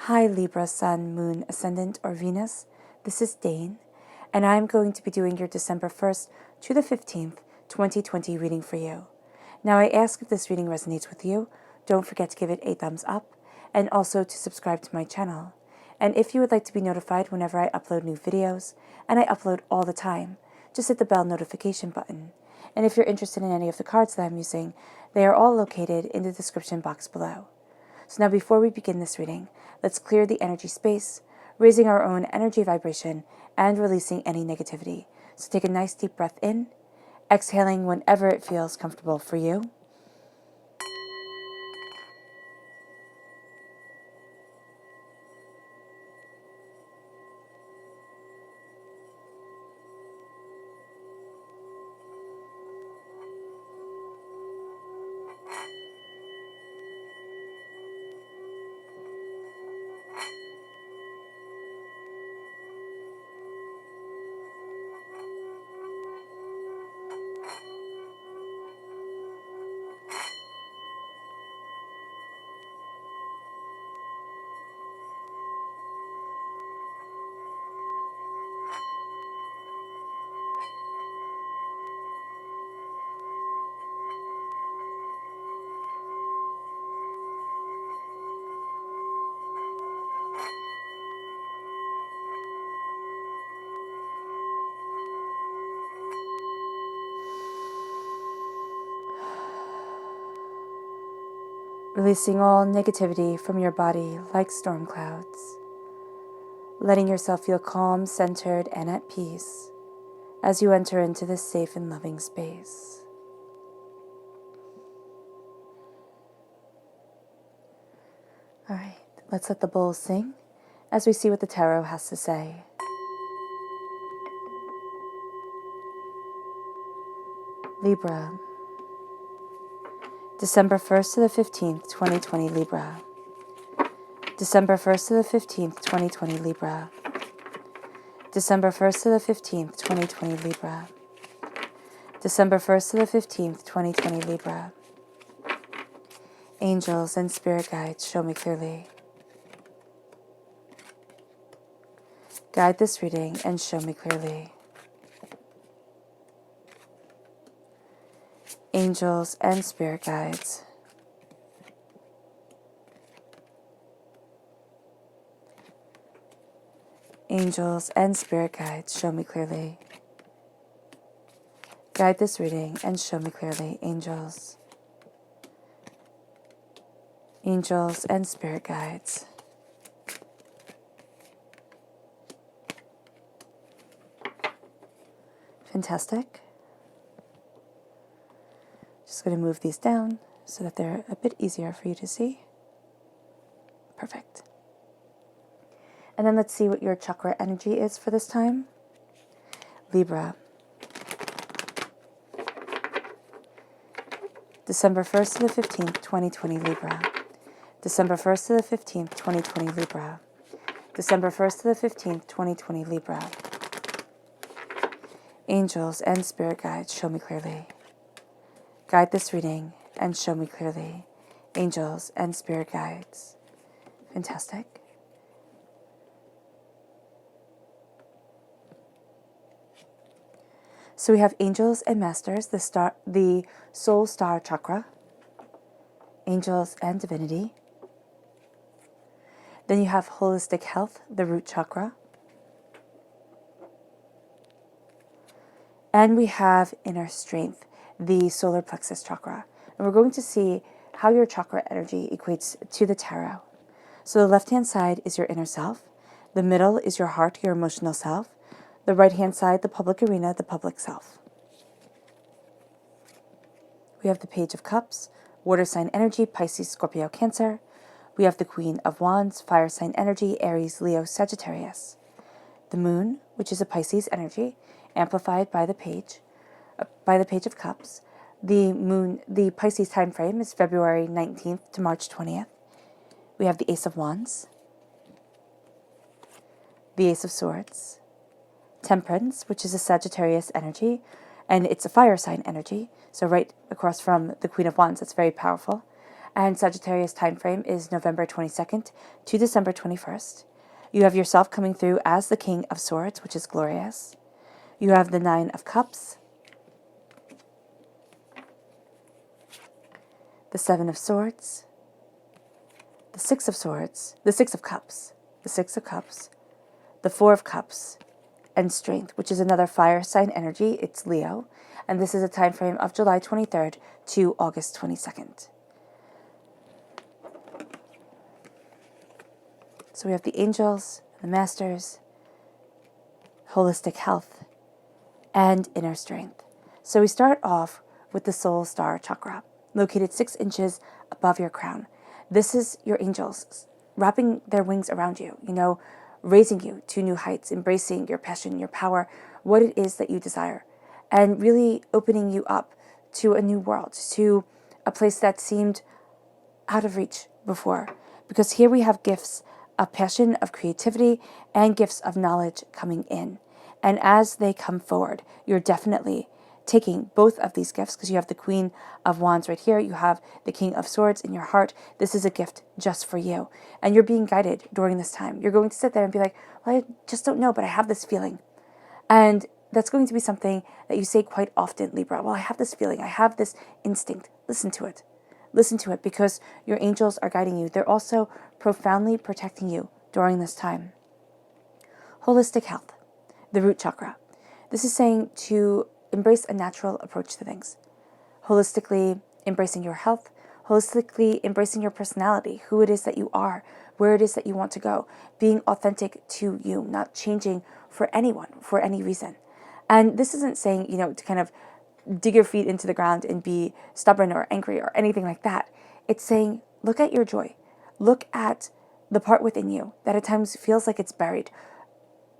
Hi Libra, Sun, Moon, Ascendant, or Venus. This is Dane, and I'm going to be doing your December 1st to the 15th, 2020 reading for you. Now I ask if this reading resonates with you, don't forget to give it a thumbs up, and also to subscribe to my channel. And if you would like to be notified whenever I upload new videos, and I upload all the time, just hit the bell notification button. And if you're interested in any of the cards that I'm using, they are all located in the description box below. So now before we begin this reading, let's clear the energy space, raising our own energy vibration and releasing any negativity. So take a nice deep breath in, exhaling whenever it feels comfortable for you. Releasing all negativity from your body like storm clouds. Letting yourself feel calm, centered, and at peace as you enter into this safe and loving space. All right, let's let the bowls sing as we see what the tarot has to say. Libra, December 1st to the 15th, 2020 Libra. December 1st to the 15th, 2020 Libra. December 1st to the 15th, 2020 Libra. December 1st to the 15th, 2020 Libra. Angels and spirit guides, show me clearly. Guide this reading and show me clearly. Angels and spirit guides. Angels and spirit guides, show me clearly. Guide this reading and show me clearly, angels. Angels and spirit guides. Fantastic. Just going to move these down so that they're a bit easier for you to see. Perfect. And then let's see what your chakra energy is for this time. Libra. December 1st to the 15th, 2020 Libra. December 1st to the 15th, 2020 Libra. December 1st to the 15th, 2020 Libra. Angels and spirit guides, show me clearly. Guide this reading and show me clearly. Angels and spirit guides. Fantastic. So we have angels and masters, the soul star chakra, angels and divinity. Then you have holistic health, the root chakra. And we have inner strength, the solar plexus chakra. And we're going to see how your chakra energy equates to the tarot. So the left-hand side is your inner self. The middle is your heart, your emotional self. The right-hand side, the public arena, the public self. We have the Page of Cups, water sign energy, Pisces, Scorpio, Cancer. We have the Queen of Wands, fire sign energy, Aries, Leo, Sagittarius. The Moon, which is a Pisces energy, amplified by the Page of Cups. The Pisces time frame is February 19th to March 20th. We have the Ace of Wands, the Ace of Swords, Temperance, which is a Sagittarius energy, and it's a fire sign energy, so right across from the Queen of Wands, that's very powerful. and Sagittarius time frame is November 22nd to December 21st. You have yourself coming through as the King of Swords, which is glorious. You have the Nine of Cups, the Seven of Swords, the Six of Swords, the Six of Cups, the Six of Cups, the Four of Cups, and Strength, which is another fire sign energy. It's Leo, and this is a time frame of July 23rd to August 22nd. So we have the angels, the masters, holistic health, and inner strength. So we start off with the soul star chakra, located 6 inches above your crown. This is your angels wrapping their wings around you, raising you to new heights, embracing your passion, your power, what it is that you desire, and really opening you up to a new world, to a place that seemed out of reach before. Because here we have gifts of passion, of creativity, and gifts of knowledge coming in. And as they come forward, you're definitely taking both of these gifts, because you have the Queen of Wands right here, you have the King of Swords in your heart. This is a gift just for you. And you're being guided during this time. You're going to sit there and be like, well, I just don't know, but I have this feeling. And that's going to be something that you say quite often, Libra. Well, I have this feeling, I have this instinct. Listen to it. Listen to it, because your angels are guiding you. They're also profoundly protecting you during this time. Holistic health, the root chakra. This is saying to embrace a natural approach to things. Holistically embracing your health, holistically embracing your personality, who it is that you are, where it is that you want to go, being authentic to you, not changing for anyone, for any reason. And this isn't saying, to kind of dig your feet into the ground and be stubborn or angry or anything like that. It's saying, look at your joy. Look at the part within you that at times feels like it's buried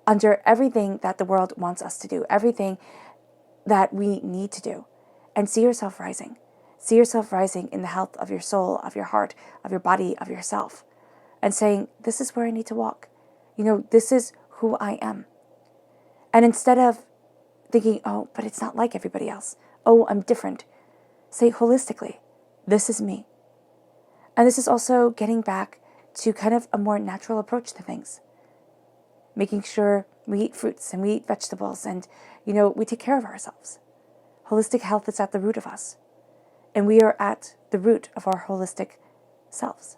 under everything that the world wants us to do, everything that we need to do, and see yourself rising. See yourself rising in the health of your soul, of your heart, of your body, of yourself, and saying, this is where I need to walk. This is who I am. And instead of thinking, oh, but it's not like everybody else. Oh, I'm different. Say holistically, this is me. And this is also getting back to kind of a more natural approach to things. Making sure we eat fruits and we eat vegetables and, we take care of ourselves. Holistic health is at the root of us. And we are at the root of our holistic selves.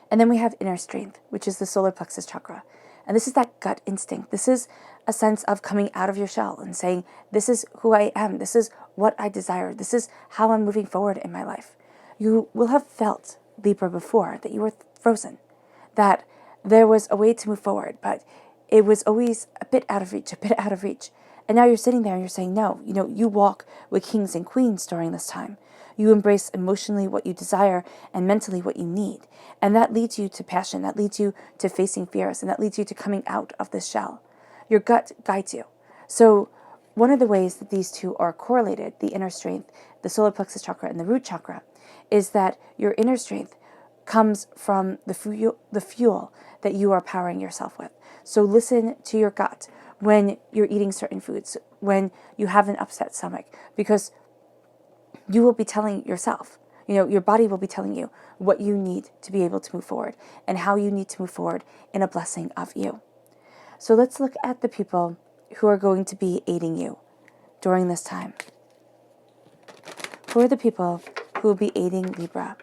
And then we have inner strength, which is the solar plexus chakra. And this is that gut instinct. This is a sense of coming out of your shell and saying, this is who I am. This is what I desire. This is how I'm moving forward in my life. You will have felt, Libra, before that you were frozen, that there was a way to move forward, but it was always a bit out of reach. And now you're sitting there and you're saying, no, you walk with kings and queens during this time. You embrace emotionally what you desire and mentally what you need. And that leads you to passion. That leads you to facing fears. And that leads you to coming out of this shell. Your gut guides you. So one of the ways that these two are correlated, the inner strength, the solar plexus chakra, and the root chakra, is that your inner strength comes from the fuel that you are powering yourself with. So listen to your gut when you're eating certain foods, when you have an upset stomach, because you will be telling yourself, your body will be telling you what you need to be able to move forward and how you need to move forward in a blessing of you. So let's look at the people who are going to be aiding you during this time. Who are the people who will be aiding Libra?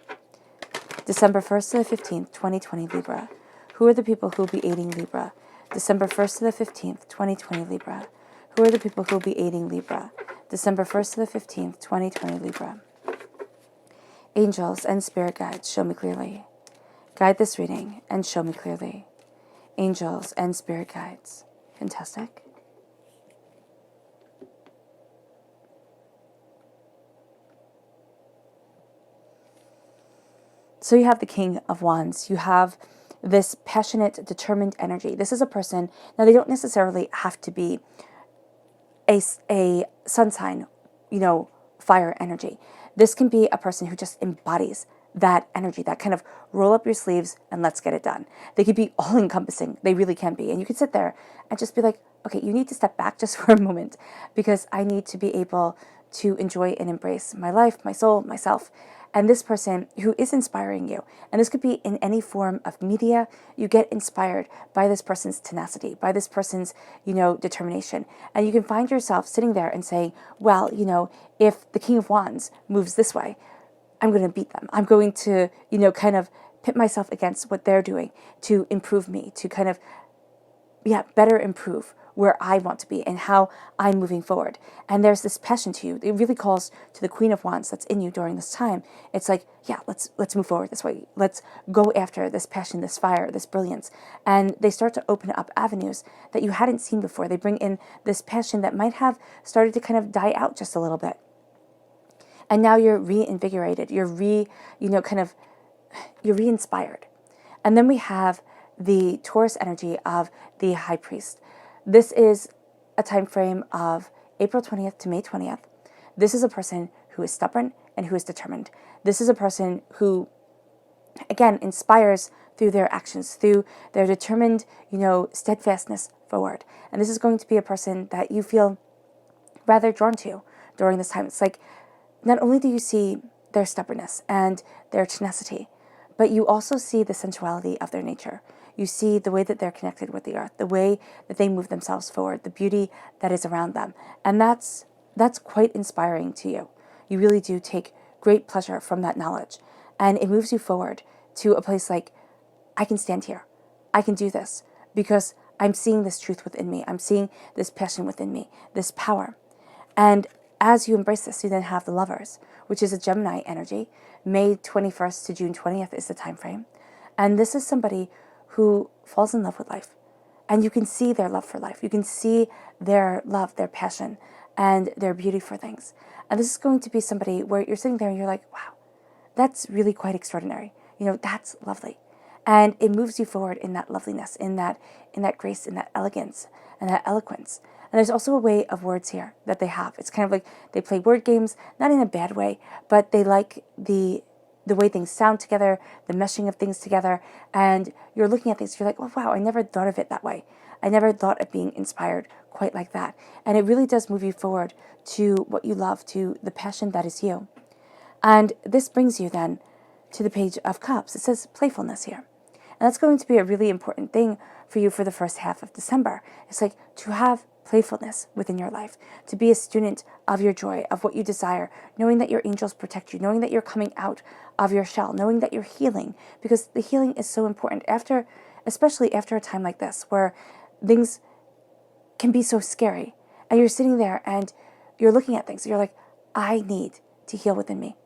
December 1st to the 15th, 2020 Libra. Who are the people who will be aiding Libra? December 1st to the 15th, 2020 Libra. Who are the people who will be aiding Libra? December 1st to the 15th, 2020 Libra. Angels and spirit guides, show me clearly. Guide this reading and show me clearly. Angels and spirit guides. Fantastic. So you have the King of Wands. You have this passionate, determined energy. This is a person, now they don't necessarily have to be a sun sign, fire energy. This can be a person who just embodies that energy, that kind of roll up your sleeves and let's get it done. They could be all encompassing. They really can be. And you could sit there and just be like, okay, you need to step back just for a moment, because I need to be able to enjoy and embrace my life, my soul, myself, and this person who is inspiring you. And this could be in any form of media. You get inspired by this person's tenacity, by this person's, determination. And you can find yourself sitting there and saying, well, if the King of Wands moves this way, I'm going to beat them. I'm going to, kind of pit myself against what they're doing to improve me, to kind of, better improve where I want to be and how I'm moving forward. And there's this passion to you. It really calls to the Queen of Wands that's in you during this time. It's like, let's move forward this way. Let's go after this passion, this fire, this brilliance. And they start to open up avenues that you hadn't seen before. They bring in this passion that might have started to kind of die out just a little bit. And now you're reinvigorated. You're you're re-inspired. And then we have the Taurus energy of the High Priest. This is a time frame of April 20th to May 20th. This is a person who is stubborn and who is determined. This is a person who, again, inspires through their actions, through their determined, steadfastness forward. And this is going to be a person that you feel rather drawn to during this time. It's like, not only do you see their stubbornness and their tenacity, but you also see the sensuality of their nature. You see the way that they're connected with the earth, the way that they move themselves forward, the beauty that is around them. And that's quite inspiring to you. You really do take great pleasure from that knowledge. And it moves you forward to a place like, I can stand here. I can do this because I'm seeing this truth within me. I'm seeing this passion within me, this power. And as you embrace this, you then have the Lovers, which is a Gemini energy. May 21st to June 20th is the time frame. And this is somebody who falls in love with life. And you can see their love for life. You can see their love, their passion, and their beauty for things. And this is going to be somebody where you're sitting there and you're like, wow, that's really quite extraordinary. That's lovely. And it moves you forward in that loveliness, in that grace, in that elegance, and that eloquence. And there's also a way of words here that they have. It's kind of like they play word games, not in a bad way, but they like the way things sound together, the meshing of things together, and you're looking at things, you're like, oh wow, I never thought of it that way. I never thought of being inspired quite like that. And it really does move you forward to what you love, to the passion that is you. And this brings you then to the Page of Cups. It says playfulness here. And that's going to be a really important thing for you for the first half of December. It's like to have playfulness within your life, to be a student of your joy, of what you desire, knowing that your angels protect you, knowing that you're coming out of your shell, knowing that you're healing, because the healing is so important especially after a time like this where things can be so scary and you're sitting there and you're looking at things. You're like, I need to heal within me.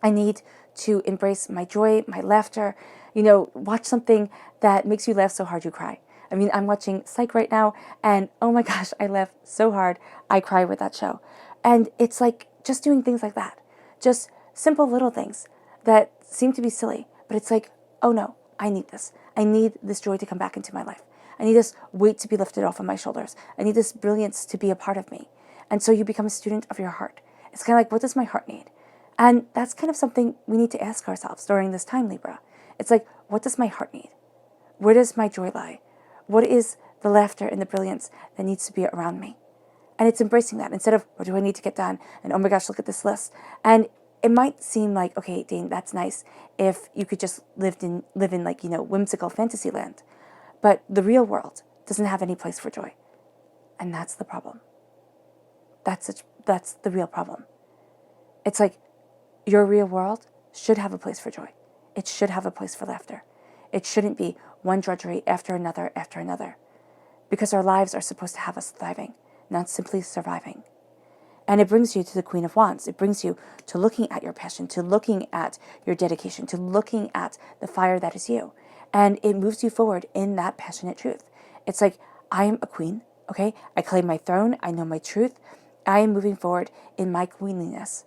I need to embrace my joy, my laughter, watch something that makes you laugh so hard you cry. I mean, I'm watching Psych right now, and oh my gosh, I laugh so hard, I cry with that show. And it's like just doing things like that. Just simple little things that seem to be silly, but it's like, oh no, I need this. I need this joy to come back into my life. I need this weight to be lifted off of my shoulders. I need this brilliance to be a part of me. And so you become a student of your heart. It's kind of like, what does my heart need? And that's kind of something we need to ask ourselves during this time, Libra. It's like, what does my heart need? Where does my joy lie? What is the laughter and the brilliance that needs to be around me? And it's embracing that instead of, what do I need to get done? And oh my gosh, look at this list. And it might seem like, okay, Dane, that's nice if you could just live in like, whimsical fantasy land. But the real world doesn't have any place for joy. And that's the problem. That's the real problem. It's like your real world should have a place for joy. It should have a place for laughter. It shouldn't be one drudgery after another, because our lives are supposed to have us thriving, not simply surviving. And it brings you to the Queen of Wands. It brings you to looking at your passion, to looking at your dedication, to looking at the fire that is you. And it moves you forward in that passionate truth. It's like, I am a queen, okay? I claim my throne. I know my truth. I am moving forward in my queenliness.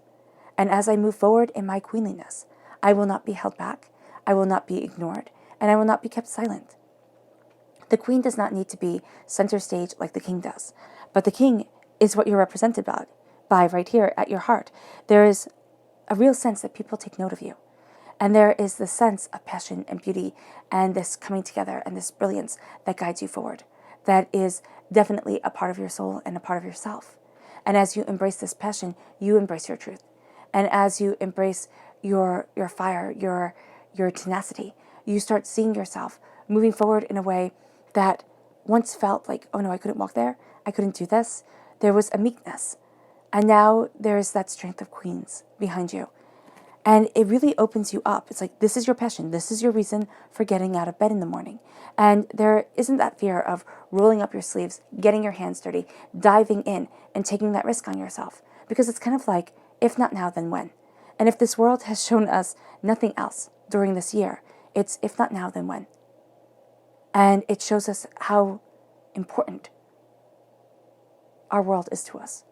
And as I move forward in my queenliness, I will not be held back. I will not be ignored. And I will not be kept silent. The queen does not need to be center stage like the king does. But the king is what you're represented by right here at your heart. There is a real sense that people take note of you. And there is this sense of passion and beauty and this coming together and this brilliance that guides you forward. that is definitely a part of your soul and a part of yourself. And as you embrace this passion, you embrace your truth. And as you embrace your fire, your tenacity, you start seeing yourself moving forward in a way that once felt like, oh no, I couldn't walk there, I couldn't do this. There was a meekness. And now there's that strength of queens behind you. And it really opens you up. It's like, this is your passion. This is your reason for getting out of bed in the morning. And there isn't that fear of rolling up your sleeves, getting your hands dirty, diving in and taking that risk on yourself. Because it's kind of like, if not now, then when? And if this world has shown us nothing else during this year, it's if not now, then when? And it shows us how important our world is to us.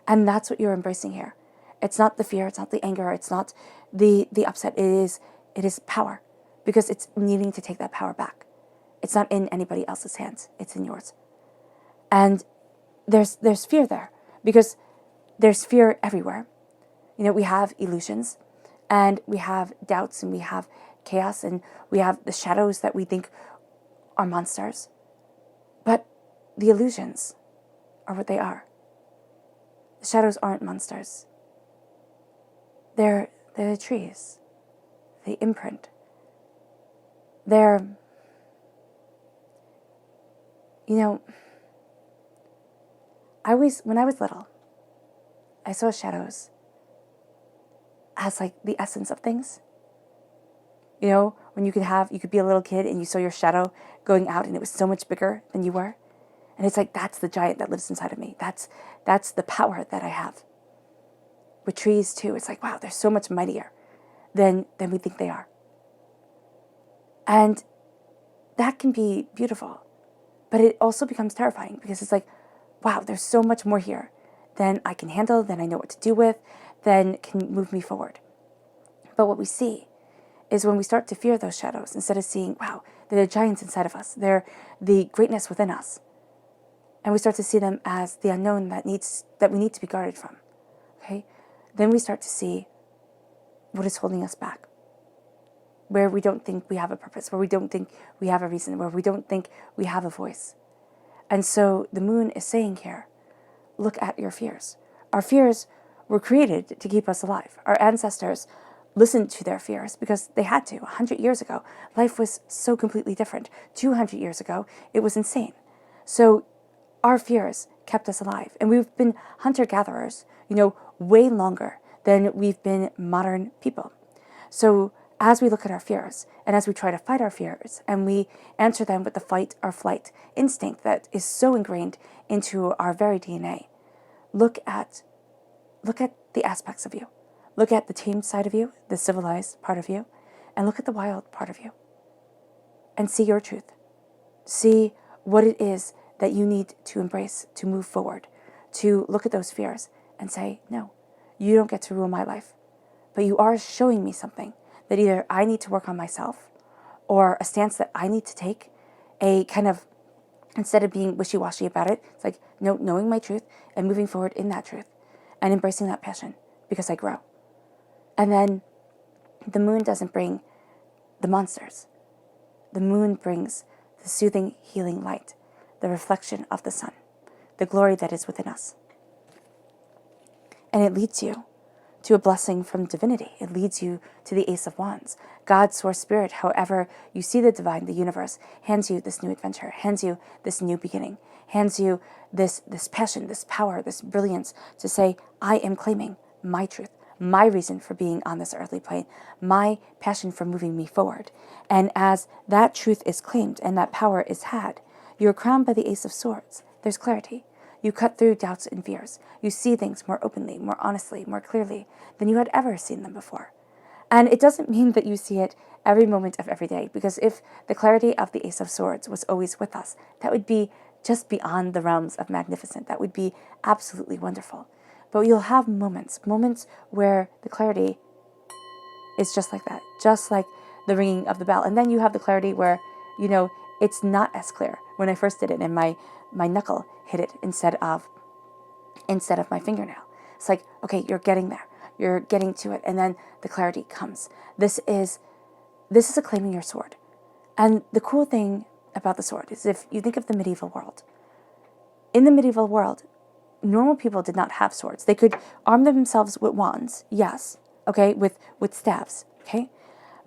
And that's what you're embracing here. It's not the fear, it's not the anger, it's not the upset. It is power, because it's needing to take that power back. It's not in anybody else's hands, it's in yours. And there's fear there, because there's fear everywhere. You know, we have illusions, and we have doubts, and we have chaos, and we have the shadows that we think are monsters. But the illusions are what they are. The shadows aren't monsters. They're the trees, the imprint. They're, you know, when I was little, I saw shadows as like the essence of things. You know, when you could be a little kid and you saw your shadow going out and it was so much bigger than you were. And it's like, that's the giant that lives inside of me. That's the power that I have. With trees too, it's like, wow, they're so much mightier than we think they are. And that can be beautiful, but it also becomes terrifying, because it's like, wow, there's so much more here than I can handle, than I know what to do with, than can move me forward. But what we see is when we start to fear those shadows, instead of seeing, wow, they're the giants inside of us, they're the greatness within us, and we start to see them as the unknown that we need to be guarded from, okay? Then we start to see what is holding us back, where we don't think we have a purpose, where we don't think we have a reason, where we don't think we have a voice. And so the moon is saying here, look at your fears. Our fears were created to keep us alive. Our ancestors listened to their fears because they had to. 100 years ago, life was so completely different. 200 years ago, it was insane. So our fears kept us alive. And we've been hunter-gatherers, way longer than we've been modern people. So as we look at our fears, and as we try to fight our fears, and we answer them with the fight or flight instinct that is so ingrained into our very DNA, look at the aspects of you. Look at the tamed side of you, the civilized part of you, and look at the wild part of you. And see your truth. See what it is that you need to embrace to move forward, to look at those fears and say, no, you don't get to rule my life. But you are showing me something that either I need to work on myself, or a stance that I need to take, a kind of, instead of being wishy-washy about it, it's like, no, knowing my truth and moving forward in that truth and embracing that passion, because I grow. And then the moon doesn't bring the monsters. The moon brings the soothing, healing light, the reflection of the sun, the glory that is within us. And it leads you to a blessing from divinity. It leads you to the Ace of Wands. God, Source, Spirit, however you see the divine, the universe, hands you this new adventure, hands you this new beginning, hands you this passion, this power, this brilliance to say, I am claiming my truth, my reason for being on this earthly plane, my passion for moving me forward. And as that truth is claimed and that power is had, you're crowned by the Ace of Swords. There's clarity. You cut through doubts and fears. You see things more openly, more honestly, more clearly than you had ever seen them before. And it doesn't mean that you see it every moment of every day, because if the clarity of the Ace of Swords was always with us, that would be just beyond the realms of magnificent. That would be absolutely wonderful. But you'll have moments where the clarity is just like that, just like the ringing of the bell. And then you have the clarity where, it's not as clear. When I first did it and my knuckle hit it instead of my fingernail. It's like, okay, you're getting there. You're getting to it. And then the clarity comes. This is a claiming your sword. And the cool thing about the sword is if you think of the medieval world. In the medieval world, normal people did not have swords. They could arm themselves with wands, yes, okay, with staves, okay?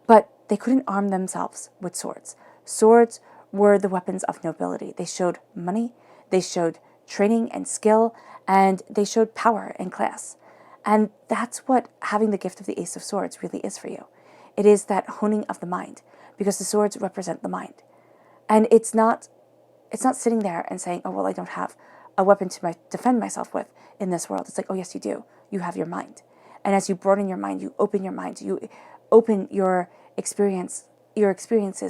But they couldn't arm themselves with swords. Swords were the weapons of nobility. They showed money, they showed training and skill, and they showed power and class. And that's what having the gift of the Ace of Swords really is for you. It is that honing of the mind, because the swords represent the mind. And it's not sitting there and saying, oh, well, I don't have a weapon to defend myself with in this world. It's like, oh, yes, you do. You have your mind. And as you broaden your mind, you open your mind, you open your experiences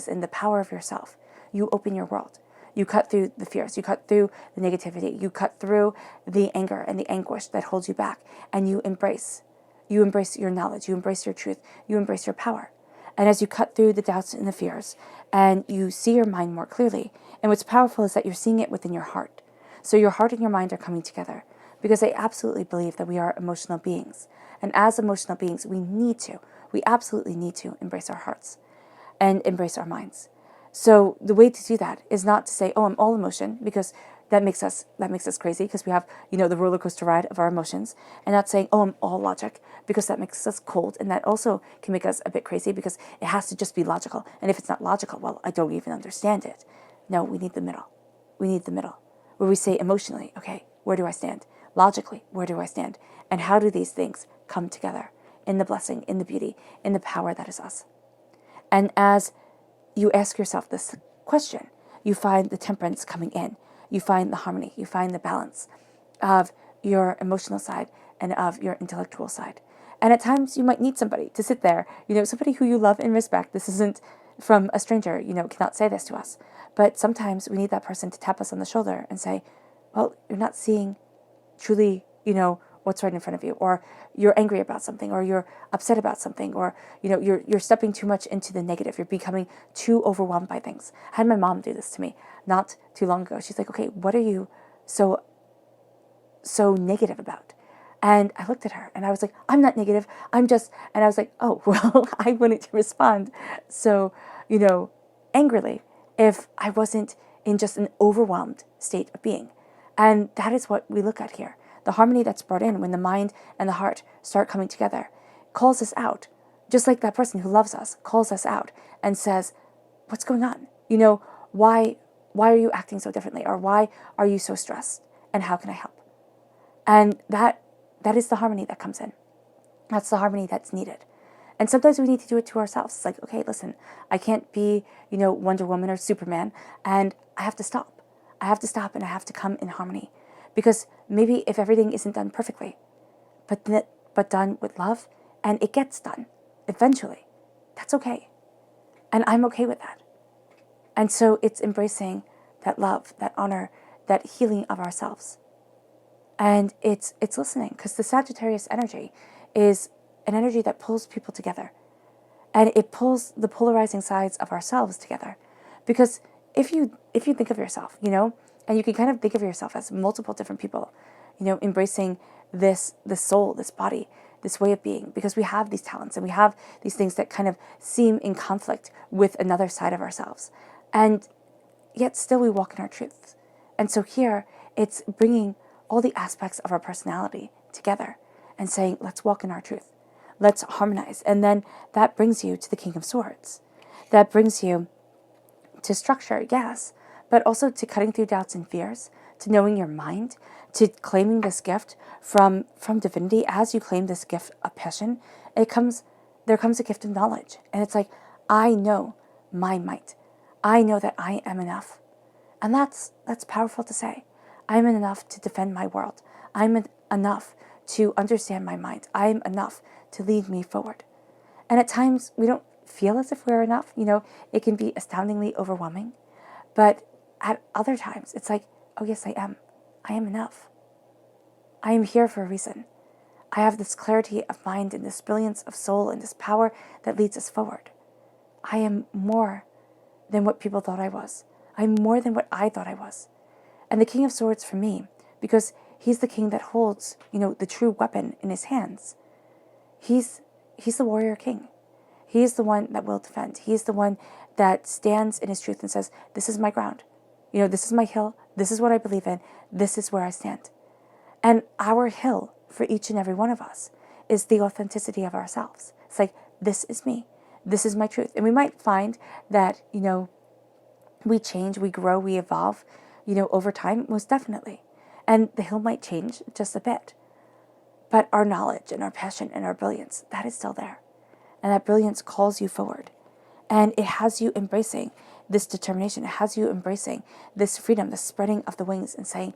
in the power of yourself. You open your world. You cut through the fears. You cut through the negativity. You cut through the anger and the anguish that holds you back. And you embrace your knowledge. You embrace your truth. You embrace your power. And as you cut through the doubts and the fears, and you see your mind more clearly, and what's powerful is that you're seeing it within your heart. So your heart and your mind are coming together, because I absolutely believe that we are emotional beings. And as emotional beings, we absolutely need to embrace our hearts and embrace our minds. So the way to do that is not to say, oh, I'm all emotion, because that makes us crazy, because we have, the roller coaster ride of our emotions, and not saying, oh, I'm all logic, because that makes us cold, and that also can make us a bit crazy, because it has to just be logical. And if it's not logical, well, I don't even understand it. No, we need the middle. We need the middle, where we say emotionally, okay, where do I stand? Logically, where do I stand? And how do these things come together in the blessing, in the beauty, in the power that is us? And as you ask yourself this question, you find the temperance coming in. You find the harmony. You find the balance of your emotional side and of your intellectual side. And at times you might need somebody to sit there, somebody who you love and respect. This isn't from a stranger, cannot say this to us. But sometimes we need that person to tap us on the shoulder and say, well, you're not seeing truly, what's right in front of you, or you're angry about something, or you're upset about something, or you're stepping too much into the negative. You're becoming too overwhelmed by things. I had my mom do this to me not too long ago. She's like, okay, what are you so negative about? And I looked at her and I was like, I'm not negative. And I was like, oh, well, I wouldn't respond so, angrily if I wasn't in just an overwhelmed state of being. And that is what we look at here. The harmony that's brought in when the mind and the heart start coming together calls us out, just like that person who loves us calls us out and says, what's going on? Why are you acting so differently? Or why are you so stressed? And how can I help? And that is the harmony that comes in. That's the harmony that's needed. And sometimes we need to do it to ourselves. It's like, okay, listen, I can't be, Wonder Woman or Superman, and I have to stop. I have to stop and I have to come in harmony. Because maybe if everything isn't done perfectly, but done with love, and it gets done eventually, that's okay. And I'm okay with that. And so it's embracing that love, that honor, that healing of ourselves. And it's listening, because the Sagittarius energy is an energy that pulls people together. And it pulls the polarizing sides of ourselves together. Because if you think of yourself, and you can kind of think of yourself as multiple different people, embracing this soul, this body, this way of being, because we have these talents and we have these things that kind of seem in conflict with another side of ourselves. And yet still we walk in our truth. And so here it's bringing all the aspects of our personality together and saying, let's walk in our truth. Let's harmonize. And then that brings you to the King of Swords. That brings you to structure, yes, but also to cutting through doubts and fears, to knowing your mind, to claiming this gift from divinity. As you claim this gift of passion, there comes a gift of knowledge. And it's like, I know my might. I know that I am enough. And that's powerful to say. I'm enough to defend my world. I'm enough to understand my mind. I'm enough to lead me forward. And at times we don't feel as if we're enough. It can be astoundingly overwhelming. But at other times, it's like, oh yes, I am. I am enough. I am here for a reason. I have this clarity of mind and this brilliance of soul and this power that leads us forward. I am more than what people thought I was. I'm more than what I thought I was. And the King of Swords for me, because he's the king that holds, the true weapon in his hands. He's the warrior king. He's the one that will defend. He's the one that stands in his truth and says, this is my ground. This is my hill. This is what I believe in. This is where I stand. And our hill for each and every one of us is the authenticity of ourselves. It's like, this is me. This is my truth. And we might find that, we change, we grow, we evolve, over time, most definitely. And the hill might change just a bit. But our knowledge and our passion and our brilliance, that is still there. And that brilliance calls you forward. And it has you embracing this determination. It has you embracing this freedom, this spreading of the wings and saying,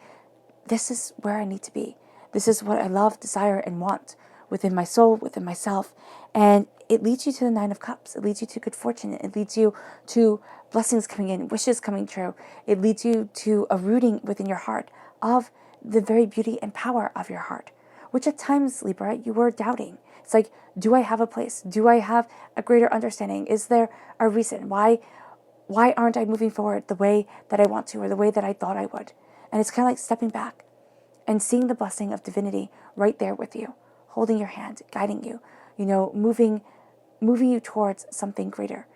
this is where I need to be. This is what I love, desire, and want within my soul, within myself. And it leads you to the Nine of Cups. It leads you to good fortune. It leads you to blessings coming in, wishes coming true. It leads you to a rooting within your heart of the very beauty and power of your heart, which at times, Libra, you were doubting. It's like, do I have a place? Do I have a greater understanding? Is there a reason? Why aren't I moving forward the way that I want to, or the way that I thought I would? And it's kind of like stepping back and seeing the blessing of divinity right there with you, holding your hand, guiding you, moving you towards something greater.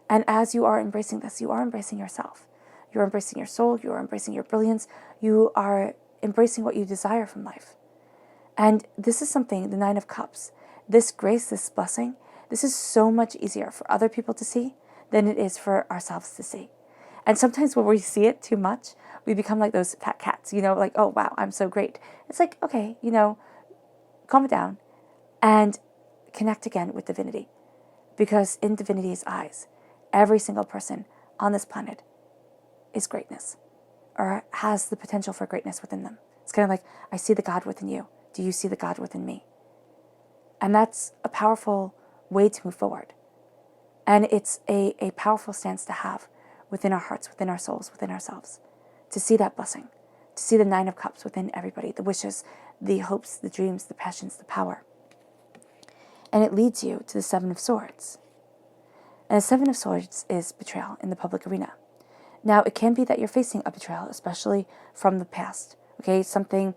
And as you are embracing this, you are embracing yourself. You are embracing your soul. You are embracing your brilliance. You are embracing what you desire from life. And this is something, the Nine of Cups, this grace, this blessing, this is so much easier for other people to see than it is for ourselves to see. And sometimes when we see it too much, we become like those fat cats, like, oh, wow, I'm so great. It's like, okay, calm it down and connect again with divinity. Because in divinity's eyes, every single person on this planet is greatness, or has the potential for greatness within them. It's kind of like, I see the God within you. Do you see the God within me? And that's a powerful way to move forward. And it's a powerful stance to have within our hearts, within our souls, within ourselves, to see that blessing, to see the Nine of Cups within everybody, the wishes, the hopes, the dreams, the passions, the power. And it leads you to the Seven of Swords. And the Seven of Swords is betrayal in the public arena. Now, it can be that you're facing a betrayal, especially from the past. Okay, something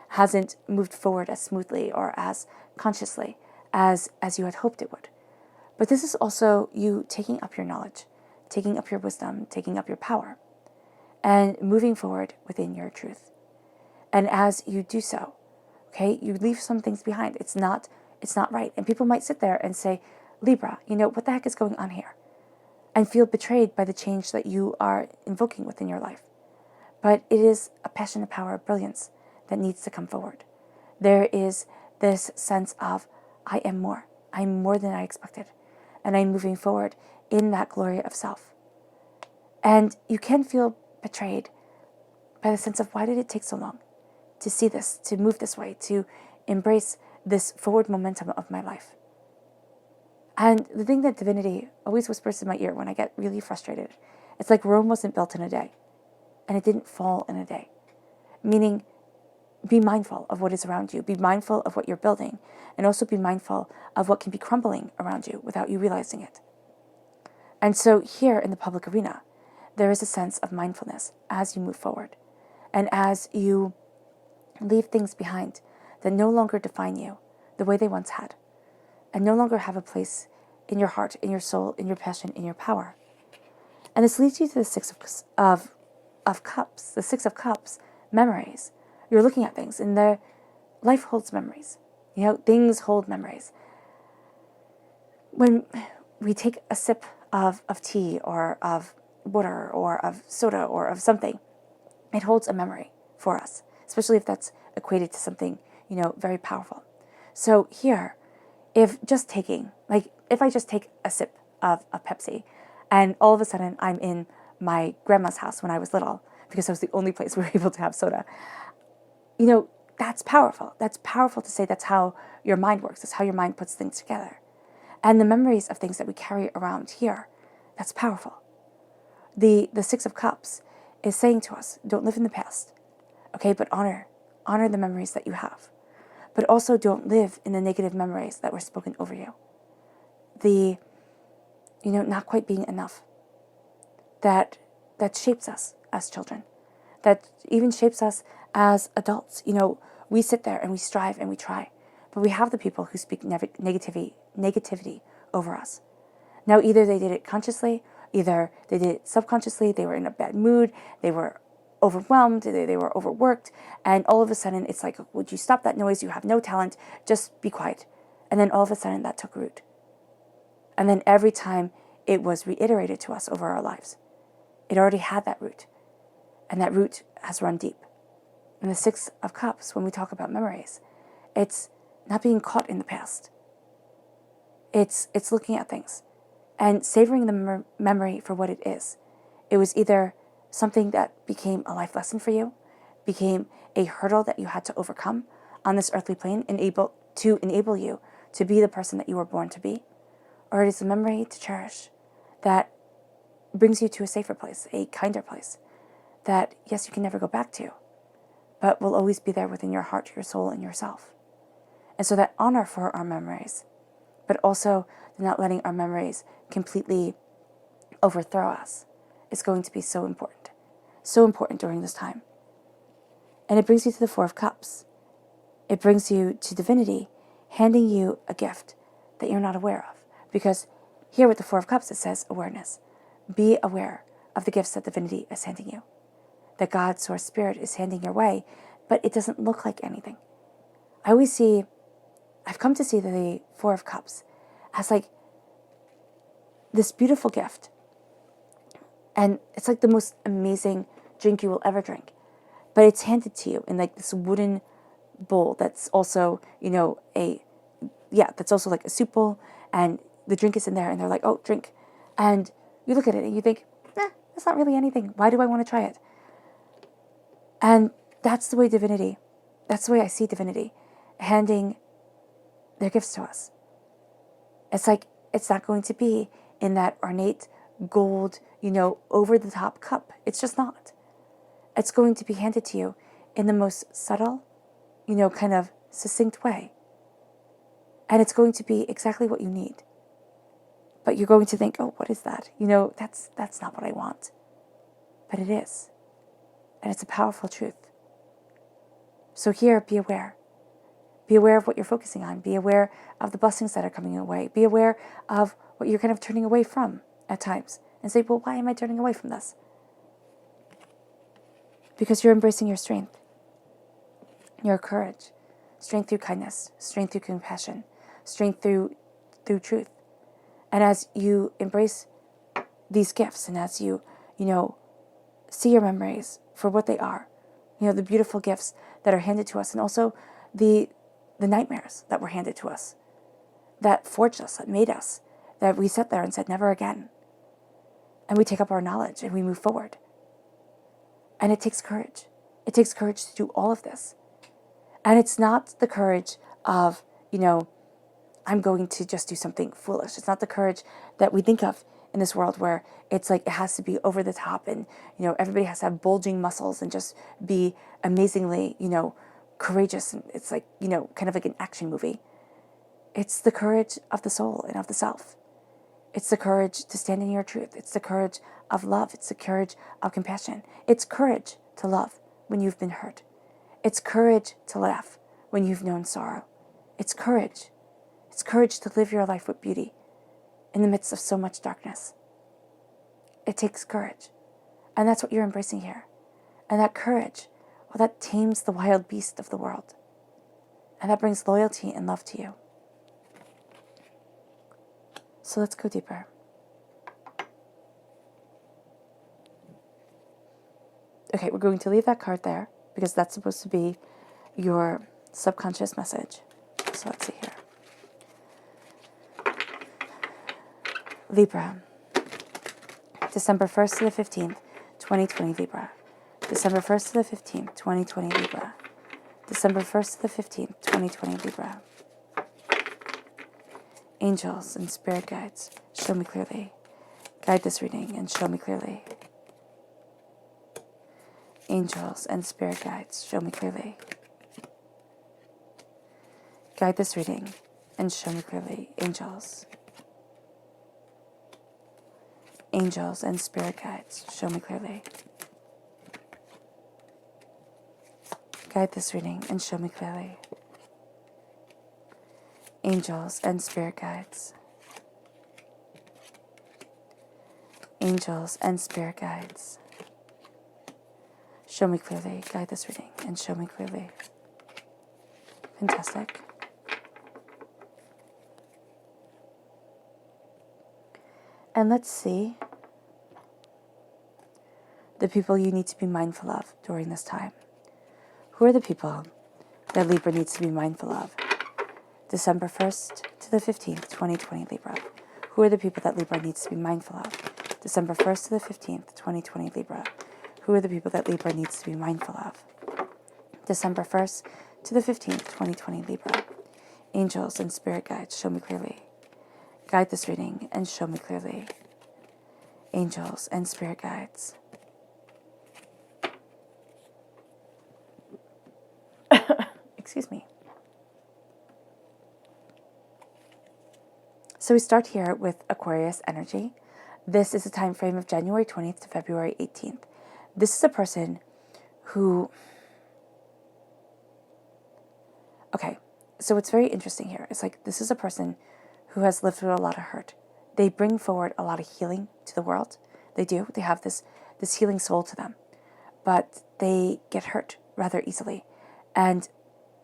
hasn't moved forward as smoothly or as consciously as you had hoped it would. But this is also you taking up your knowledge, taking up your wisdom, taking up your power, and moving forward within your truth. And as you do so, okay, you leave some things behind. It's not right. And people might sit there and say, Libra, what the heck is going on here? And feel betrayed by the change that you are invoking within your life. But it is a passion, a power, a brilliance that needs to come forward. There is this sense of, I am more. I'm more than I expected. And I'm moving forward in that glory of self. And you can feel betrayed by the sense of, why did it take so long to see this, to move this way, to embrace this forward momentum of my life? And the thing that divinity always whispers in my ear when I get really frustrated, it's like Rome wasn't built in a day, and it didn't fall in a day. Meaning, be mindful of what is around you. Be mindful of what you're building, and also be mindful of what can be crumbling around you without you realizing it. And so here in the public arena, there is a sense of mindfulness as you move forward, and as you leave things behind that no longer define you the way they once had, and no longer have a place in your heart, in your soul, in your passion, in your power. And this leads you to the Six of Cups. The Six of Cups, memories. You're looking at things, and life holds memories. Things hold memories. When we take a sip of tea, or of water, or of soda, or of something, it holds a memory for us, especially if that's equated to something, very powerful. So here, if I just take a sip of a Pepsi, and all of a sudden I'm in my grandma's house when I was little, because that was the only place we were able to have soda, that's powerful. That's powerful to say that's how your mind works. That's how your mind puts things together. And the memories of things that we carry around here, that's powerful. The Six of Cups is saying to us, don't live in the past, okay, but honor the memories that you have. But also don't live in the negative memories that were spoken over you. The, not quite being enough. That shapes us as children. That even shapes us as adults. We sit there and we strive and we try. But we have the people who speak negativity over us. Now, either they did it consciously, Either they did it subconsciously, they were in a bad mood, they were overwhelmed, they were overworked, and all of a sudden it's like, would you stop that noise? You have no talent, just be quiet. And then all of a sudden that took root. And then every time it was reiterated to us over our lives, it already had that root, and that root has run deep. And the Six of Cups, when we talk about memories, it's not being caught in the past. It's looking at things and savoring the memory for what it is. It was either something that became a life lesson for you, became a hurdle that you had to overcome on this earthly plane, to enable you to be the person that you were born to be, or it is a memory to cherish that brings you to a safer place, a kinder place, that, yes, you can never go back to, but will always be there within your heart, your soul, and yourself. And so that honor for our memories, but also not letting our memories completely overthrow us, is going to be so important during this time. And it brings you to the Four of Cups. It brings you to divinity, handing you a gift that you're not aware of. Because here with the Four of Cups, it says awareness. Be aware of the gifts that divinity is handing you, that God, Source, Spirit is handing your way, but it doesn't look like anything. I've come to see the Four of Cups as like this beautiful gift. And it's like the most amazing drink you will ever drink. But it's handed to you in like this wooden bowl that's also, that's also like a soup bowl. And the drink is in there and they're like, oh, drink. And you look at it and you think, it's not really anything. Why do I want to try it? And that's the way I see divinity, handing their gifts to us. It's like, it's not going to be in that ornate gold, over the top cup. It's just not. It's going to be handed to you in the most subtle, kind of succinct way. And it's going to be exactly what you need. But you're going to think, oh, what is that? That's not what I want. But it is. And it's a powerful truth. So here, be aware. Be aware of what you're focusing on. Be aware of the blessings that are coming your way. Be aware of what you're kind of turning away from at times. And say, well, why am I turning away from this? Because you're embracing your strength, your courage, strength through kindness, strength through compassion, strength through truth. And as you embrace these gifts, and as you, see your memories for what they are, the beautiful gifts that are handed to us, and also the nightmares that were handed to us, that forged us, that made us, that we sat there and said, never again. And we take up our knowledge and we move forward. And it takes courage. It takes courage to do all of this. And it's not the courage of, I'm going to just do something foolish. It's not the courage that we think of in this world where it's like it has to be over the top and, everybody has to have bulging muscles and just be amazingly, courageous. And it's like, kind of like an action movie. It's the courage of the soul and of the self. It's the courage to stand in your truth. It's the courage of love. It's the courage of compassion. It's courage to love when you've been hurt. It's courage to laugh when you've known sorrow. It's courage. It's courage to live your life with beauty in the midst of so much darkness. It takes courage. And that's what you're embracing here. And that courage, well, that tames the wild beast of the world. And that brings loyalty and love to you. So let's go deeper. Okay, we're going to leave that card there because that's supposed to be your subconscious message. So let's see here. Libra. December 1st to the 15th, 2020 Libra. December 1st to the 15th, 2020 Libra. December 1st to the 15th, 2020 Libra. Angels and spirit guides, show me clearly. Guide this reading and show me clearly. Angels and spirit guides, show me clearly. Guide this reading and show me clearly. Angels. Angels and spirit guides, show me clearly. Guide this reading and show me clearly. Angels and spirit guides. angels, and spirit guides. Show me clearly. Guide this reading and show me clearly. Fantastic. And let's see the people you need to be mindful of during this time. Who are the people that Libra needs to be mindful of? December 1st to the 15th, 2020, Libra. Who are the people that Libra needs to be mindful of? December 1st to the 15th, 2020, Libra. Who are the people that Libra needs to be mindful of? December 1st to the 15th, 2020, Libra. Angels and spirit guides, show me clearly. Guide this reading and show me clearly. Angels and spirit guides. Excuse me. So we start here with Aquarius energy. This is a time frame of January 20th to February 18th. This is a person who... Okay, so what's very interesting here is like this is a person who has lived through a lot of hurt. They bring forward a lot of healing to the world. They do. They have this healing soul to them. But they get hurt rather easily. And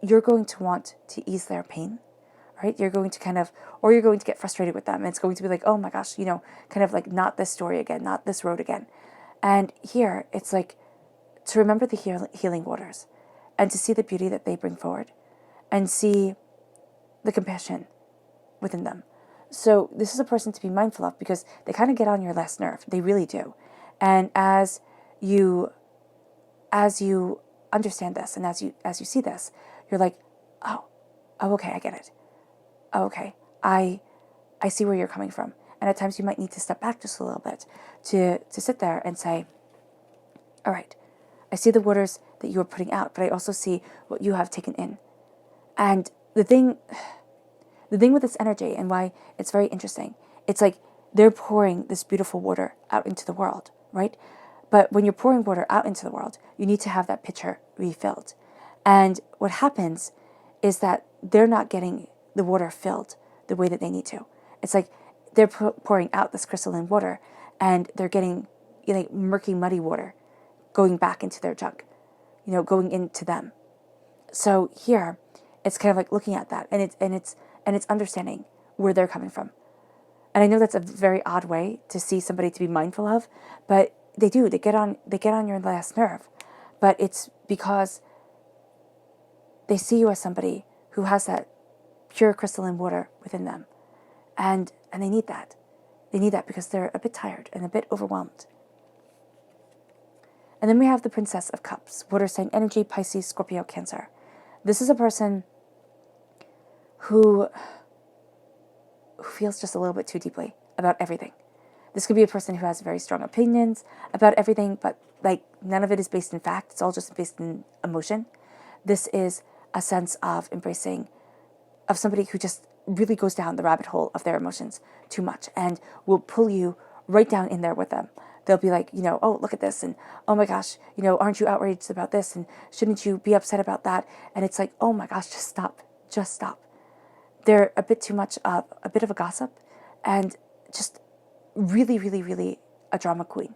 you're going to want to ease their pain. Right? You're going to kind of, or you're going to get frustrated with them. And it's going to be like, oh my gosh, you know, kind of like not this story again, not this road again. And here, it's like to remember the healing waters and to see the beauty that they bring forward and see the compassion within them. So this is a person to be mindful of because they kind of get on your last nerve. They really do. And as you understand this and as you see this, you're like, oh, okay, I get it. Oh, okay, I see where you're coming from. And at times you might need to step back just a little bit to sit there and say, all right, I see the waters that you are putting out, but I also see what you have taken in. And the thing with this energy and why it's very interesting, it's like they're pouring this beautiful water out into the world, right? But when you're pouring water out into the world, you need to have that pitcher refilled. And what happens is that they're not getting the water filled the way that they need to. It's like they're pouring out this crystalline water and they're getting, you know, murky, muddy water going back into their jug, you know, going into them. So here, it's kind of like looking at that and it's understanding where they're coming from. And I know that's a very odd way to see somebody to be mindful of, but they do. They get on your last nerve. But it's because they see you as somebody who has that pure crystalline water within them. And they need that. They need that because they're a bit tired and a bit overwhelmed. And then we have the Princess of Cups, water sign energy, Pisces, Scorpio, Cancer. This is a person who feels just a little bit too deeply about everything. This could be a person who has very strong opinions about everything, but like none of it is based in fact. It's all just based in emotion. This is a sense of embracing of somebody who just really goes down the rabbit hole of their emotions too much and will pull you right down in there with them. They'll be like, you know, oh, look at this. And oh my gosh, you know, aren't you outraged about this? And shouldn't you be upset about that? And it's like, oh my gosh, just stop. Just stop. They're a bit too much of a bit of a gossip and just really, really, really a drama queen.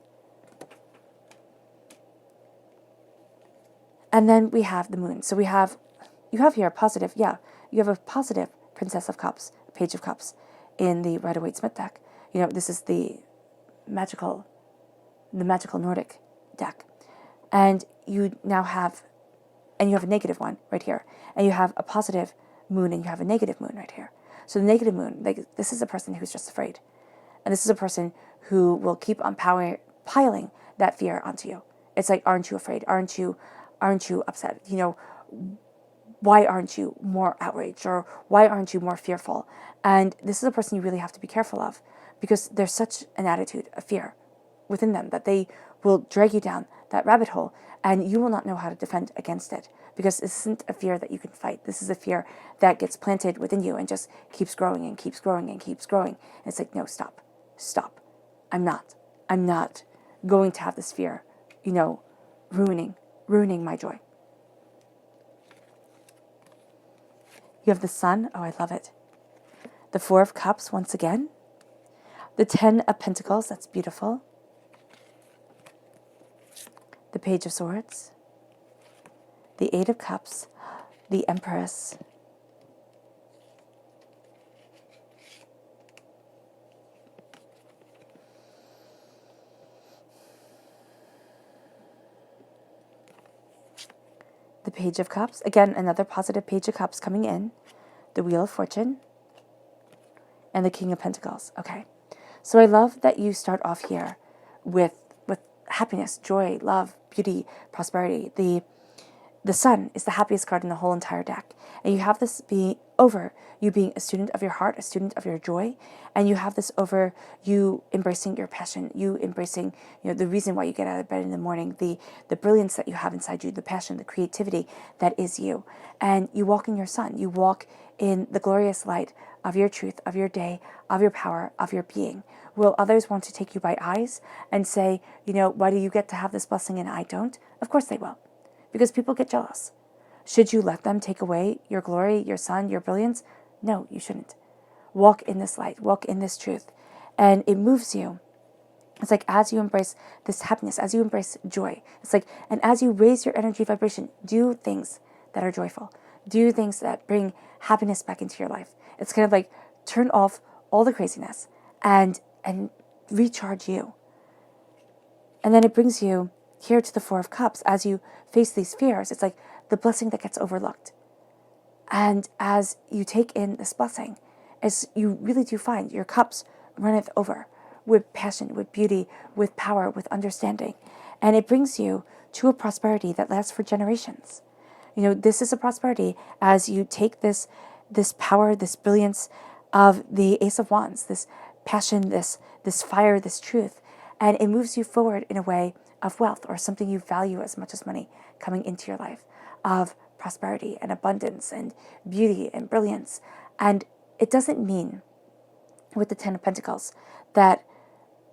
And then we have the moon. So you have here a positive, you have a positive Princess of Cups, Page of Cups in the Rider-Waite-Smith deck. You know, this is the magical Nordic deck. And you now have, and you have a negative one right here. And you have a positive moon and you have a negative moon right here. So the negative moon, like this is a person who's just afraid. And this is a person who will keep on piling that fear onto you. It's like, aren't you afraid? Aren't you upset? You know, why aren't you more outraged or why aren't you more fearful? And this is a person you really have to be careful of because there's such an attitude of fear within them that they will drag you down that rabbit hole and you will not know how to defend against it because this isn't a fear that you can fight. This is a fear that gets planted within you and just keeps growing and keeps growing and keeps growing. And it's like, no, stop. I'm not going to have this fear, you know, ruining my joy. You have the Sun. Oh, I love it. The Four of Cups once again. The Ten of Pentacles. That's beautiful. the Page of Swords, the Eight of Cups, the Empress, the Page of Cups, again, another positive Page of Cups coming in, the Wheel of Fortune, and the King of Pentacles. Okay, so I love that you start off here with happiness, joy, love, beauty, prosperity. The Sun is the happiest card in the whole entire deck. And you have this be over you being a student of your heart, a student of your joy. And you have this over you embracing your passion, you embracing, the reason why you get out of bed in the morning, the brilliance that you have inside you, the passion, the creativity that is you. And you walk in your sun. You walk in the glorious light of your truth, of your day, of your power, of your being. Will others want to take you by eyes and say, why do you get to have this blessing and I don't? Of course they will. Because people get jealous. Should you let them take away your glory, your sun, your brilliance? No, you shouldn't. Walk in this light, walk in this truth. And it moves you. It's like as you embrace this happiness, as you embrace joy, it's like, and as you raise your energy vibration, do things that are joyful. Do things that bring happiness back into your life. It's kind of like turn off all the craziness and recharge you. And then it brings you here to the Four of Cups. As you face these fears, it's like the blessing that gets overlooked. And as you take in this blessing, as you really do find your cups runneth over with passion, with beauty, with power, with understanding. And it brings you to a prosperity that lasts for generations. This is a prosperity as you take this power, this brilliance of the Ace of Wands, this passion, this fire, this truth, and it moves you forward in a way of wealth or something you value as much as money coming into your life, of prosperity and abundance and beauty and brilliance. And it doesn't mean with the Ten of Pentacles that,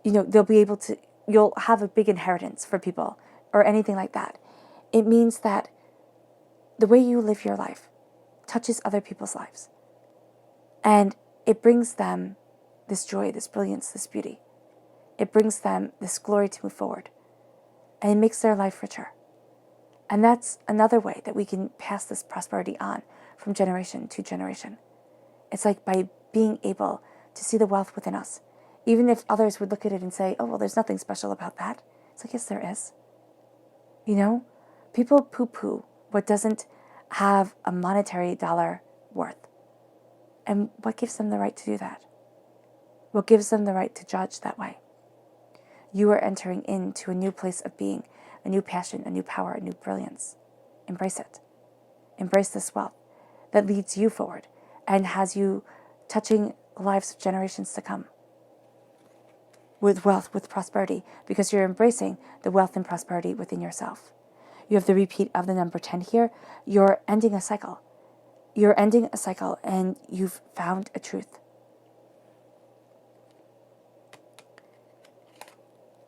they'll be able to, you'll have a big inheritance for people or anything like that. It means that the way you live your life touches other people's lives. And it brings them this joy, this brilliance, this beauty. It brings them this glory to move forward. And it makes their life richer. And that's another way that we can pass this prosperity on from generation to generation. It's like by being able to see the wealth within us. Even if others would look at it and say, oh, well, there's nothing special about that. It's like, yes, there is. People poo-poo what doesn't have a monetary dollar worth. And what gives them the right to do that? What gives them the right to judge that way? You are entering into a new place of being, a new passion, a new power, a new brilliance. Embrace it. Embrace this wealth that leads you forward and has you touching the lives of generations to come. With wealth, with prosperity, because you're embracing the wealth and prosperity within yourself. You have the repeat of the number 10 here. You're ending a cycle. You're ending a cycle and you've found a truth.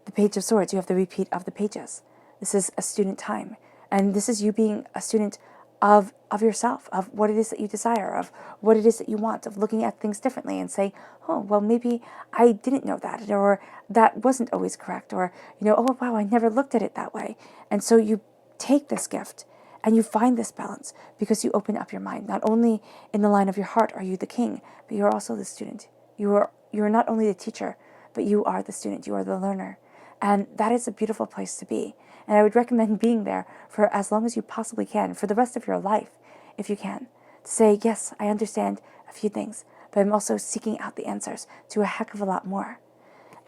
The Page of Swords, you have the repeat of the pages. This is a student time. And this is you being a student of yourself, of what it is that you desire, of what it is that you want, of looking at things differently and say, oh, well, maybe I didn't know that, or that wasn't always correct, or, oh, wow, I never looked at it that way. And so you take this gift and you find this balance because you open up your mind. Not only in the line of your heart are you the king, but you're also the student. You are not only the teacher, but you are the student. You are the learner. And that is a beautiful place to be. And I would recommend being there for as long as you possibly can, for the rest of your life, if you can. To say, yes, I understand a few things, but I'm also seeking out the answers to a heck of a lot more.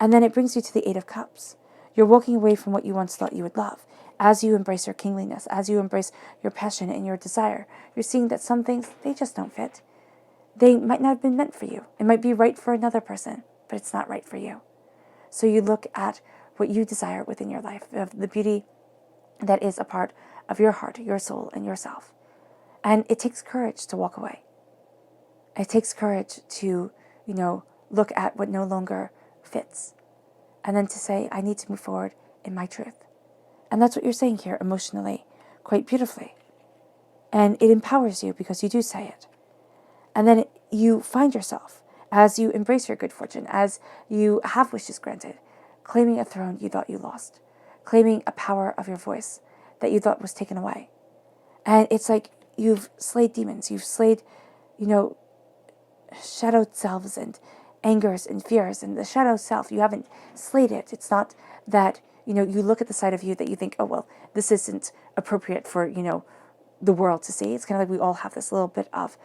And then it brings you to the Eight of Cups. You're walking away from what you once thought you would love. As you embrace your kingliness, as you embrace your passion and your desire, you're seeing that some things, they just don't fit. They might not have been meant for you. It might be right for another person, but it's not right for you. So you look at what you desire within your life, of the beauty that is a part of your heart, your soul, and yourself. And it takes courage to walk away. It takes courage to, look at what no longer fits. And then to say, I need to move forward in my truth. And that's what you're saying here emotionally, quite beautifully. And it empowers you because you do say it. And then you find yourself, as you embrace your good fortune, as you have wishes granted, claiming a throne you thought you lost, claiming a power of your voice that you thought was taken away. And it's like you've slayed demons, you've slayed, shadowed selves and angers and fears. And the shadow self, you haven't slayed it. It's not that, you look at the side of you that you think, oh, well, this isn't appropriate for, the world to see. It's kind of like we all have this little bit of,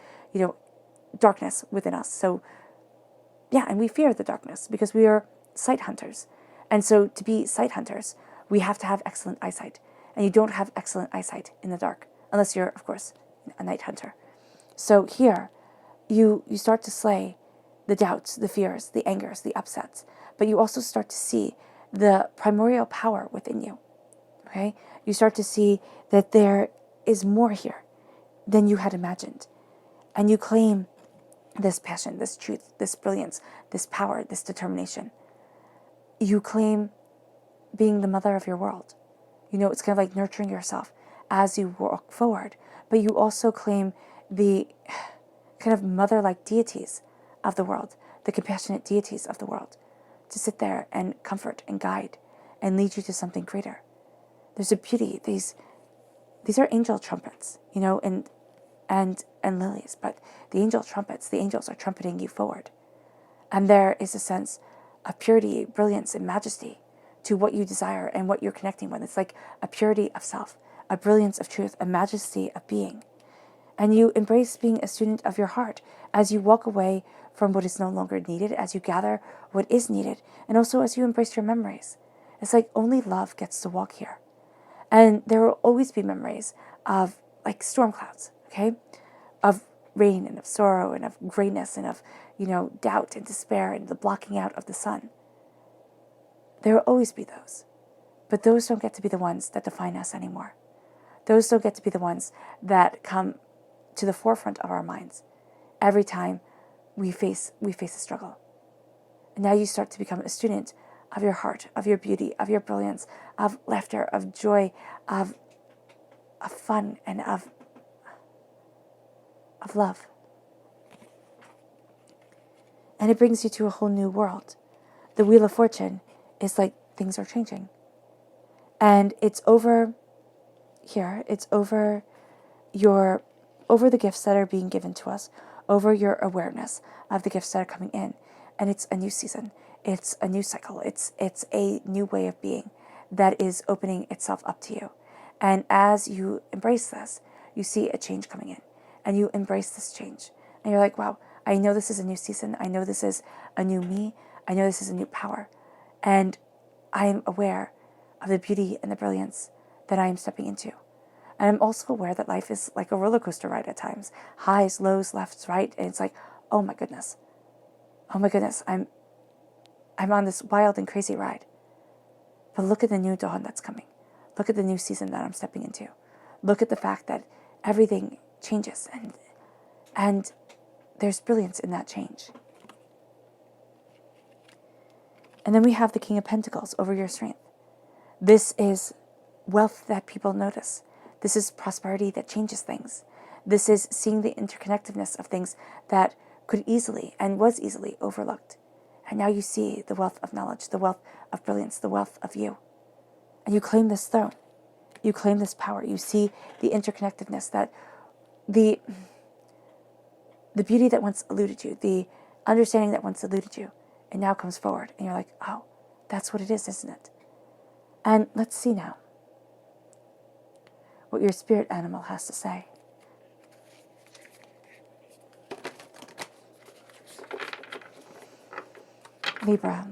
darkness within us. So, yeah, and we fear the darkness because we are sight hunters. And so to be sight hunters, we have to have excellent eyesight. And you don't have excellent eyesight in the dark, unless you're, of course, a night hunter. So here, you start to slay the doubts, the fears, the angers, the upsets, but you also start to see the primordial power within you, okay? You start to see that there is more here than you had imagined. And you claim this passion, this truth, this brilliance, this power, this determination. You claim being the mother of your world. It's kind of like nurturing yourself as you walk forward, but you also claim the kind of mother-like deities of the world, the compassionate deities of the world, to sit there and comfort and guide and lead you to something greater. There's a beauty. These are angel trumpets, and lilies, but the angel trumpets, the angels are trumpeting you forward. And there is a sense of purity, brilliance, and majesty to what you desire and what you're connecting with. It's like a purity of self, a brilliance of truth, a majesty of being. And you embrace being a student of your heart as you walk away from what is no longer needed, as you gather what is needed, and also as you embrace your memories. It's like only love gets to walk here. And there will always be memories of like storm clouds, okay? Of rain and of sorrow and of grayness and of, doubt and despair and the blocking out of the sun. There will always be those. But those don't get to be the ones that define us anymore. Those don't get to be the ones that come to the forefront of our minds every time we face a struggle. And now you start to become a student of your heart, of your beauty, of your brilliance, of laughter, of joy, of fun, and of love. And it brings you to a whole new world. The Wheel of Fortune is like things are changing. And it's over here, it's over the gifts that are being given to us, over your awareness of the gifts that are coming in. And it's a new season. It's a new cycle. It's a new way of being that is opening itself up to you. And as you embrace this, you see a change coming in. And you embrace this change. And you're like, wow, I know this is a new season. I know this is a new me. I know this is a new power. And I am aware of the beauty and the brilliance that I am stepping into. And I'm also aware that life is like a roller coaster ride at times. Highs, lows, lefts, right. And it's like, oh my goodness. I'm on this wild and crazy ride. But look at the new dawn that's coming. Look at the new season that I'm stepping into. Look at the fact that everything changes and there's brilliance in that change. And then we have the King of Pentacles over your strength. This is wealth that people notice. This is prosperity that changes things. This is seeing the interconnectedness of things that could easily and was easily overlooked. And now you see the wealth of knowledge, the wealth of brilliance, the wealth of you. And you claim this throne. You claim this power. You see the interconnectedness, that the beauty that once eluded you, the understanding that once eluded you, and now comes forward. And you're like, oh, that's what it is, isn't it? And let's see now what your spirit animal has to say. Libra,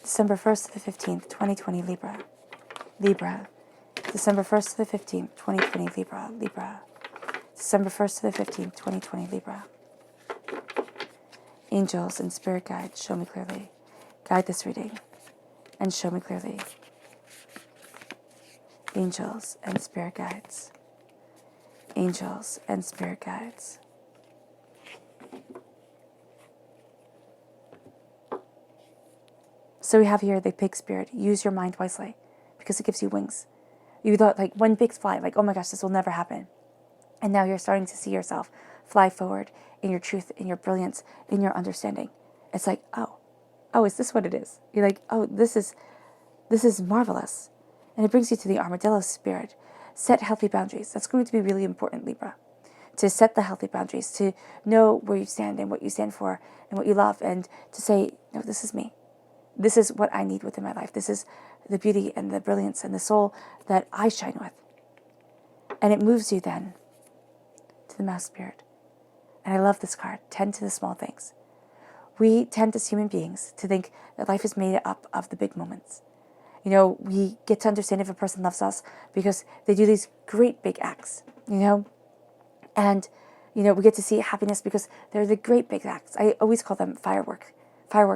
December 1st to the 15th, 2020, Libra. Libra, December 1st to the 15th, 2020, Libra. Libra, December 1st to the 15th, 2020, Libra. Angels and spirit guides, show me clearly. Guide this reading and show me clearly. Angels and spirit guides. Angels and spirit guides. So we have here the pig spirit. Use your mind wisely because it gives you wings. You thought like when pigs fly, like, oh my gosh, this will never happen. And now you're starting to see yourself fly forward in your truth, in your brilliance, in your understanding. It's like, oh, is this what it is? You're like, oh, this is This is marvelous. And it brings you to the armadillo spirit. Set healthy boundaries. That's going to be really important, Libra. To set the healthy boundaries, to know where you stand and what you stand for and what you love, and to say, no, this is me. This is what I need within my life. This is the beauty and the brilliance and the soul that I shine with. And it moves you then to the mouse spirit. And I love this card, tend to the small things. We tend as human beings to think that life is made up of the big moments. We get to understand if a person loves us because they do these great big acts, And, we get to see happiness because they're the great big acts. I always call them firework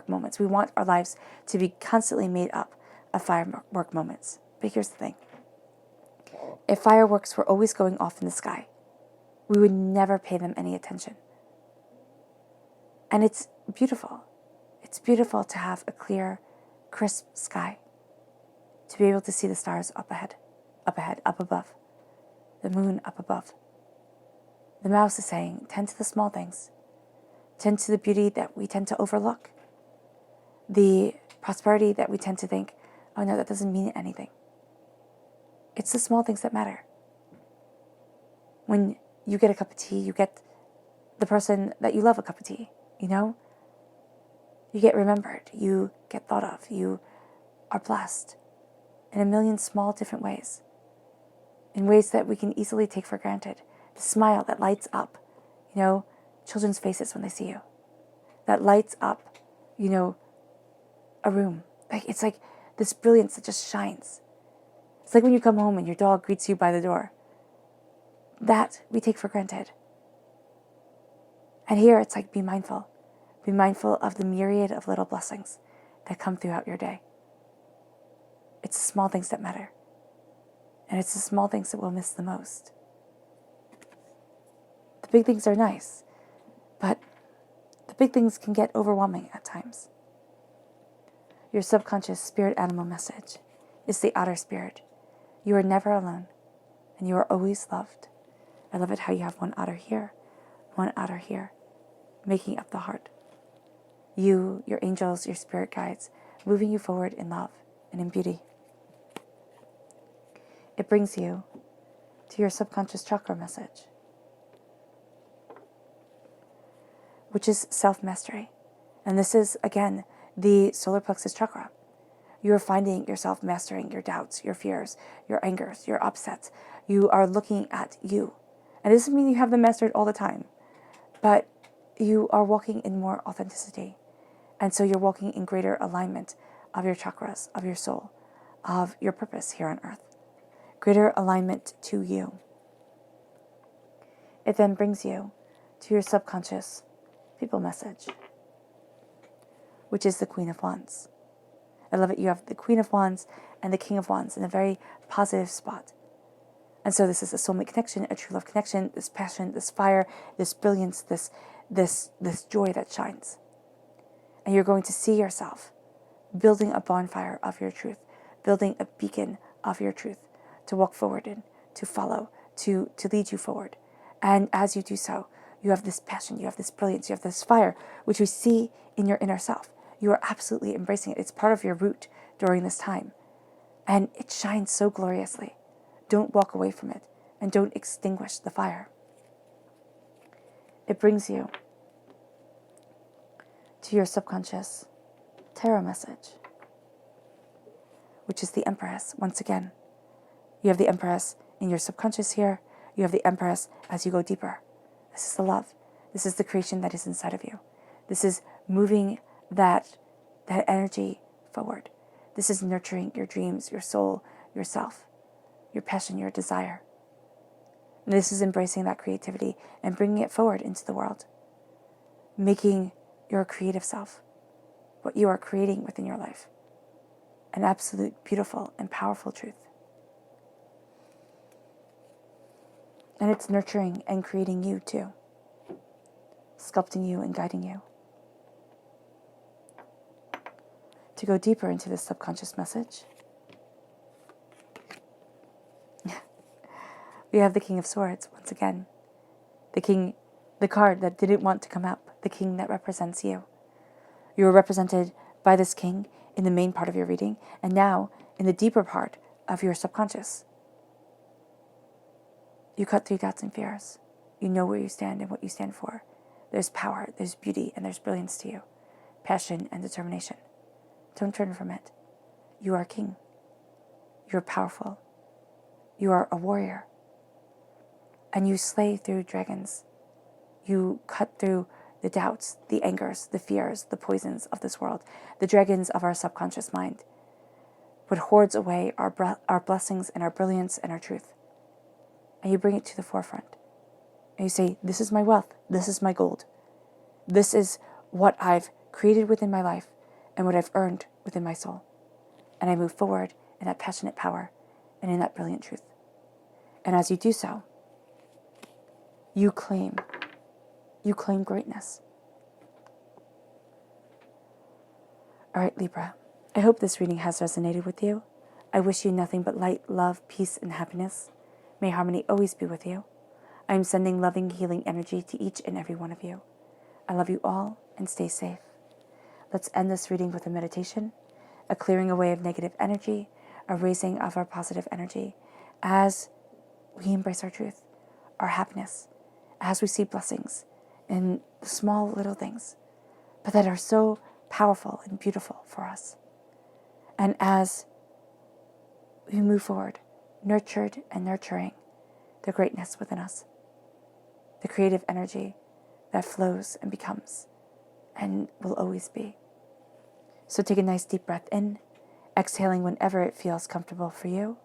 moments. We want our lives to be constantly made up of firework moments. But here's the thing. If fireworks were always going off in the sky, we would never pay them any attention. And it's beautiful. It's beautiful to have a clear, crisp sky, to be able to see the stars up ahead, up above, the moon up above. The mouse is saying, tend to the small things. Tend to the beauty that we tend to overlook. The prosperity that we tend to think, oh no, that doesn't mean anything. It's the small things that matter. When you get a cup of tea, you get the person that you love a cup of tea, You get remembered, you get thought of, you are blessed in a million small different ways. In ways that we can easily take for granted. The smile that lights up, children's faces when they see you. That lights up, a room. It's like this brilliance that just shines. It's like when you come home and your dog greets you by the door. That we take for granted. And here it's like, be mindful. Be mindful of the myriad of little blessings that come throughout your day. It's the small things that matter. And it's the small things that we'll miss the most. The big things are nice, but the big things can get overwhelming at times. Your subconscious spirit animal message is the otter spirit. You are never alone, and you are always loved. I love it how you have one otter here, making up the heart. You, your angels, your spirit guides, moving you forward in love and in beauty. It brings you to your subconscious chakra message, which is self-mastery. And this is, again, the solar plexus chakra. You are finding yourself mastering your doubts, your fears, your angers, your upsets. You are looking at you. And it doesn't mean you have them mastered all the time, but you are walking in more authenticity. And so you're walking in greater alignment of your chakras, of your soul, of your purpose here on earth. Greater alignment to you. It then brings you to your subconscious people message, which is the Queen of Wands. I love it. You have the Queen of Wands and the King of Wands in a very positive spot. And so this is a soulmate connection, a true love connection, this passion, this fire, this brilliance, this joy that shines. And you're going to see yourself building a bonfire of your truth, building a beacon of your truth to walk forward in, to follow, to lead you forward. And as you do so, you have this passion, you have this brilliance, you have this fire, which we see in your inner self. You are absolutely embracing it. It's part of your root during this time. And it shines so gloriously. Don't walk away from it, and don't extinguish the fire. It brings you to your subconscious tarot message, which is the Empress. Once again, you have the Empress in your subconscious here. You have the Empress as you go deeper. This is the love. This is the creation that is inside of you. This is moving that energy forward. This is nurturing your dreams, your soul, yourself, your passion, your desire. And this is embracing that creativity and bringing it forward into the world. Making your creative self, what you are creating within your life, an absolute beautiful and powerful truth. And it's nurturing and creating you too, sculpting you and guiding you. To go deeper into this subconscious message, we have the King of Swords once again. The card that didn't want to come up, the king that represents you. You were represented by this king in the main part of your reading, and now in the deeper part of your subconscious. You cut through doubts and fears. You know where you stand and what you stand for. There's power, there's beauty, and there's brilliance to you. Passion and determination. Don't turn from it. You are king. You're powerful. You are a warrior. And you slay through dragons. You cut through the doubts, the angers, the fears, the poisons of this world, the dragons of our subconscious mind. What hoards away our blessings and our brilliance and our truth. And you bring it to the forefront. And you say, this is my wealth. This is my gold. This is what I've created within my life and what I've earned within my soul. And I move forward in that passionate power and in that brilliant truth. And as you do so, you claim greatness. All right, Libra, I hope this reading has resonated with you. I wish you nothing but light, love, peace, and happiness. May harmony always be with you. I am sending loving, healing energy to each and every one of you. I love you all and stay safe. Let's end this reading with a meditation, a clearing away of negative energy, a raising of our positive energy as we embrace our truth, our happiness, as we see blessings in the small little things, but that are so powerful and beautiful for us. And as we move forward, nurtured and nurturing the greatness within us, the creative energy that flows and becomes and will always be. So take a nice deep breath in, exhaling whenever it feels comfortable for you.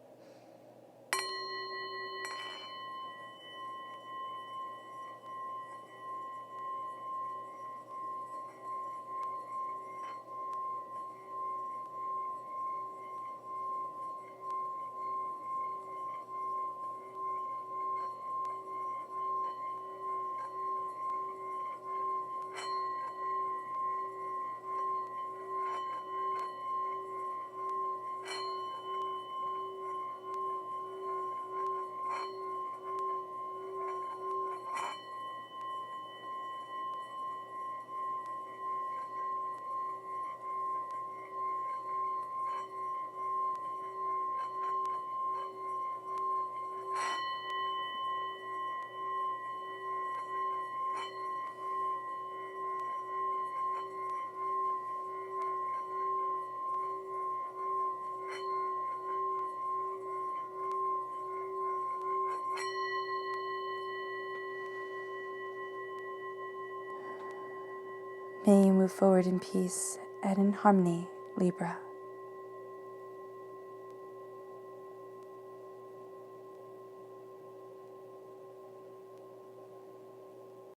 May you move forward in peace and in harmony, Libra.